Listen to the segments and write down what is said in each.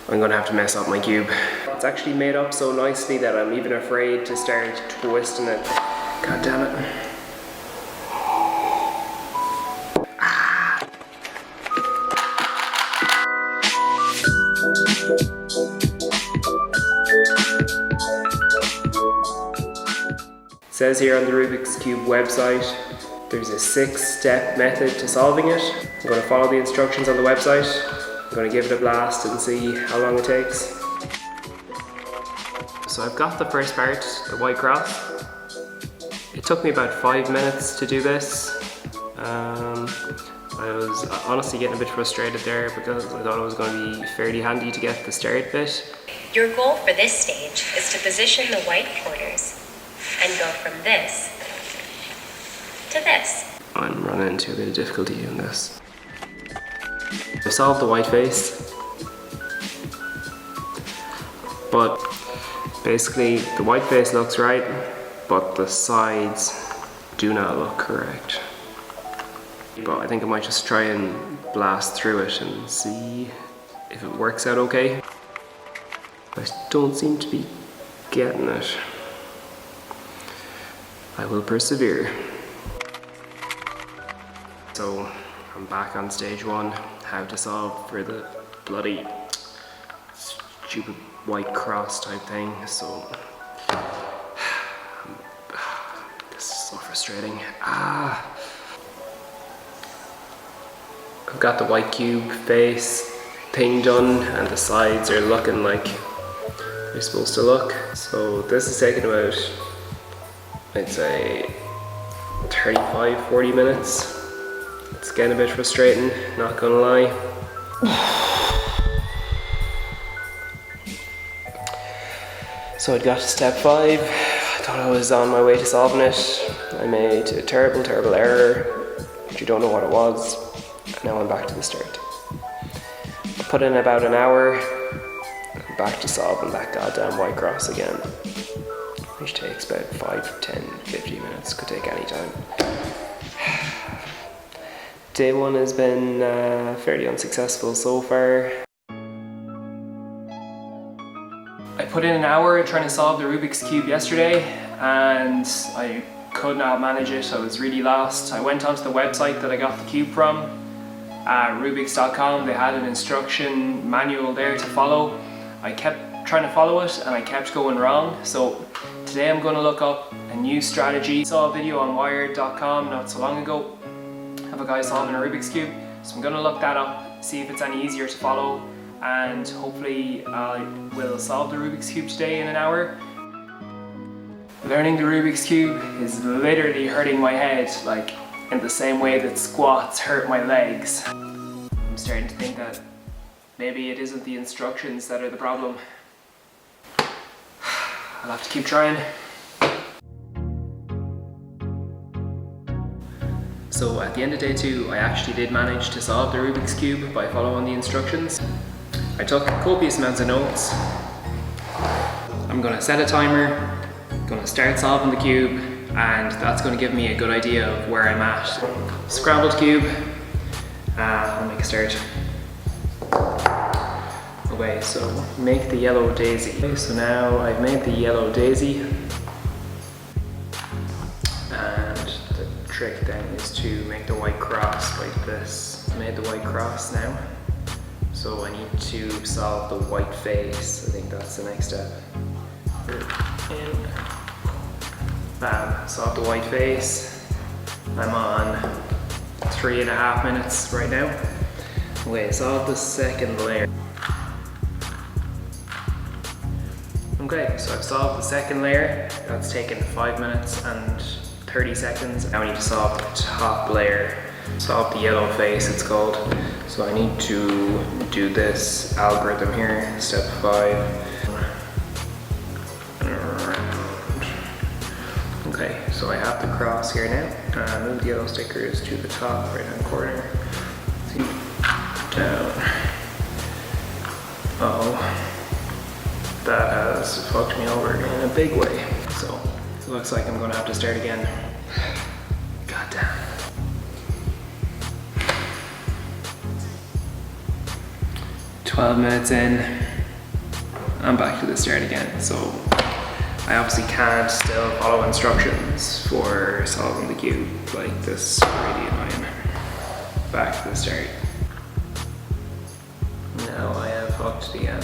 I'm gonna have to mess up my cube. It's actually made up so nicely that I'm even afraid to start twisting it. God damn it. It says here on the Rubik's Cube website, there's a 6-step method to solving it. I'm going to follow the instructions on the website. I'm going to give it a blast and see how long it takes. So I've got the first part, the white cross. It took me about 5 minutes to do this. I was honestly getting a bit frustrated there because I thought it was going to be fairly handy to get the start bit. Your goal for this stage is to position the white corners and go from this to this. I'm running into a bit of difficulty doing this. I solved the white face, but basically the white face looks right, but the sides do not look correct. But I think I might just try and blast through it and see if it works out okay. I don't seem to be getting it. I will persevere. So I'm back on stage 1, how to solve for the bloody stupid white cross type thing. So this is so frustrating. I've got the white cube face thing done and the sides are looking like they're supposed to look. So this is taking about, I'd say 35-40 minutes. It's getting a bit frustrating, not gonna lie. So I'd got to step 5. I thought I was on my way to solving it. I made a terrible error, but you don't know what it was. Now I'm back to the start. I put in about an hour, I'm back to solving that goddamn white cross again, which takes about 5, 10, 15 minutes, could take any time. Day 1 has been fairly unsuccessful so far. I put in an hour trying to solve the Rubik's Cube yesterday and I could not manage it. I was really lost. I went onto the website that I got the cube from, rubiks.com. They had an instruction manual there to follow. I kept trying to follow it and I kept going wrong. So today I'm going to look up a new strategy. I saw a video on wired.com not so long ago of a guy solving a Rubik's Cube. So I'm going to look that up, see if it's any easier to follow, and hopefully I will solve the Rubik's Cube today in an hour. Learning the Rubik's Cube is literally hurting my head, like in the same way that squats hurt my legs. I'm starting to think that maybe it isn't the instructions that are the problem. I'll have to keep trying. So at the end of day 2, I actually did manage to solve the Rubik's Cube by following the instructions. I took copious amounts of notes. I'm going to set a timer, going to start solving the cube, and that's going to give me a good idea of where I'm at. Scrambled cube, I'll make a start. Okay, so make the yellow daisy. Okay, so now I've made the yellow daisy, and the trick then is to make the white cross like this. I made the white cross now, so I need to solve the white face. I think that's the next step. In. Bam, solve the white face. I'm on 3.5 minutes right now. Okay, solve the second layer. Okay, so I've solved the second layer. That's taken 5 minutes and 30 seconds. Now I need to solve the top layer. Solve the yellow face, it's called. So I need to do this algorithm here, step 5. Okay, so I have the cross here now. Move the yellow stickers to the top right hand corner. See, down. Uh-oh. That has fucked me over in a big way. So it looks like I'm gonna have to start again. God damn. "12 minutes in, I'm back to the start again. So I obviously can't still follow instructions for solving the cube. Like, this is really annoying. Back to the start. Now I have fucked again.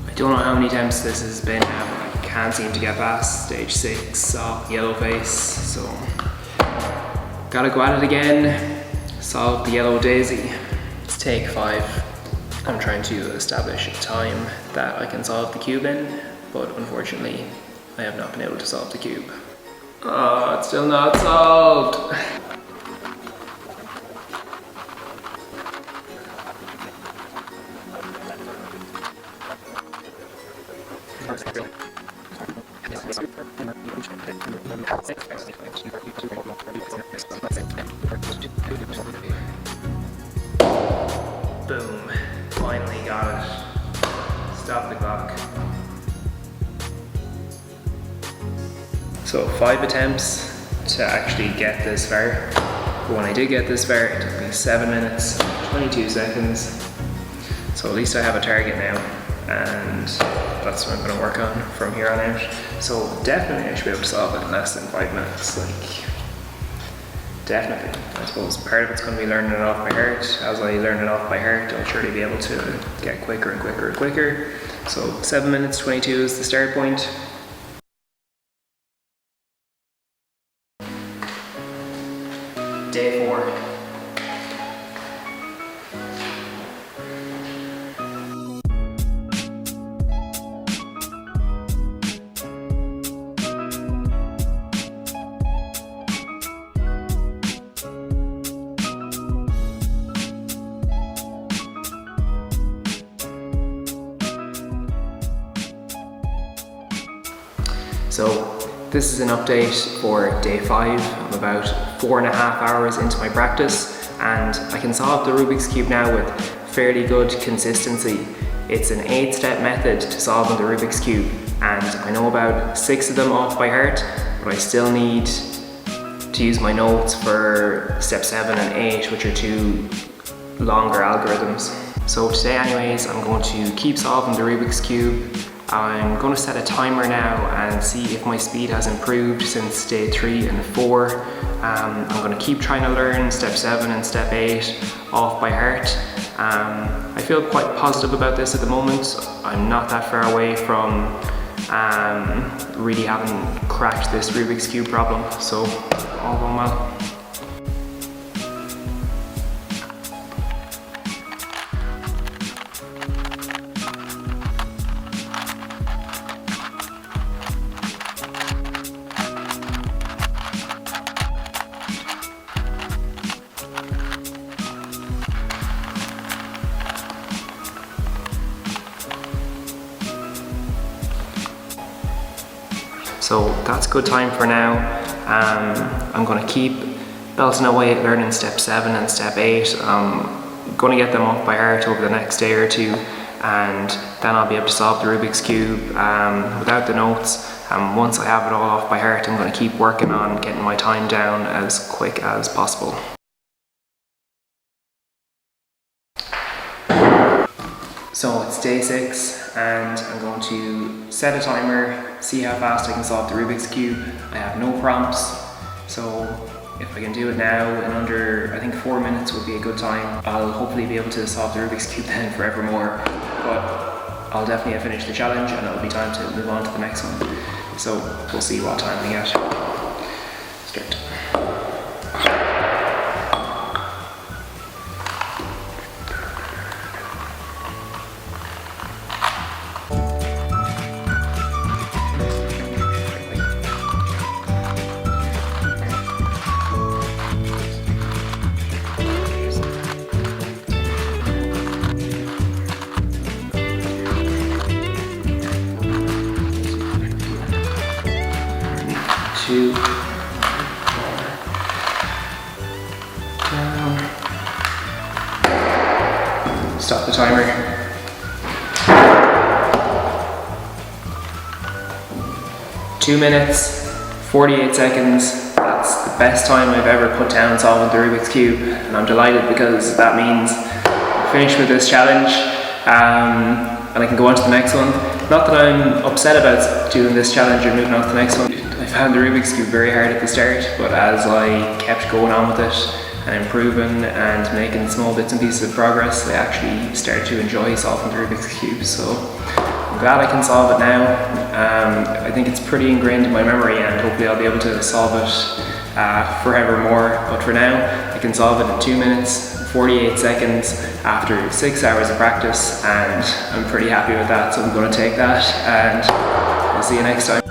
I don't know how many attempts this has been now. I can't seem to get past stage 6 off yellow face, so gotta go at it again. Solve the yellow daisy. It's take 5. I'm trying to establish a time that I can solve the cube in, but unfortunately I have not been able to solve the cube. Oh, it's still not solved. Boom, finally got it. Stop the clock. So 5 attempts to actually get this far. But when I did get this far, it took me 7 minutes, 22 seconds. So at least I have a target now, and that's what I'm going to work on from here on out. So definitely I should be able to solve it in less than 5 minutes. Like, definitely. I suppose part of it's going to be learning it off by heart. As I learn it off by heart, I'll surely be able to get quicker and quicker and quicker. So 7 minutes 22 is the start point. Day 4. So this is an update for day 5. I'm about 4.5 hours into my practice, and I can solve the Rubik's Cube now with fairly good consistency. It's an 8-step method to solving the Rubik's Cube, and I know about 6 of them off by heart, but I still need to use my notes for step 7 and 8, which are 2 longer algorithms. So today anyways, I'm going to keep solving the Rubik's Cube. I'm going to set a timer now and see if my speed has improved since day 3 and 4. I'm going to keep trying to learn step 7 and step 8 off by heart. I feel quite positive about this at the moment. I'm not that far away from really having cracked this Rubik's Cube problem, so all going well. So that's good time for now. I'm going to keep belting away at learning step 7 and step 8. I'm going to get them off by heart over the next day or 2, and then I'll be able to solve the Rubik's Cube without the notes. Once I have it all off by heart, I'm going to keep working on getting my time down as quick as possible. So it's day 6 and I'm going to set a timer, see how fast I can solve the Rubik's Cube. I have no prompts, so if I can do it now in under, I think 4 minutes would be a good time. I'll hopefully be able to solve the Rubik's Cube then forevermore, but I'll definitely have finished the challenge and it'll be time to move on to the next one. So we'll see what time we get. Start. Two, down. Stop the timer. Two minutes, 48 seconds. That's It's the best time I've ever put down solving the Rubik's Cube, and I'm delighted because that means I'm finished with this challenge, and I can go on to the next one. Not that I'm upset about doing this challenge or moving on to the next one. I found the Rubik's Cube very hard at the start, but as I kept going on with it and improving and making small bits and pieces of progress, I actually started to enjoy solving the Rubik's Cube. So I'm glad I can solve it now. I think it's pretty ingrained in my memory, and hopefully I'll be able to solve it forevermore. But for now, I can solve it in 2 minutes, 48 seconds after 6 hours of practice, and I'm pretty happy with that. So I'm going to take that, and I'll see you next time.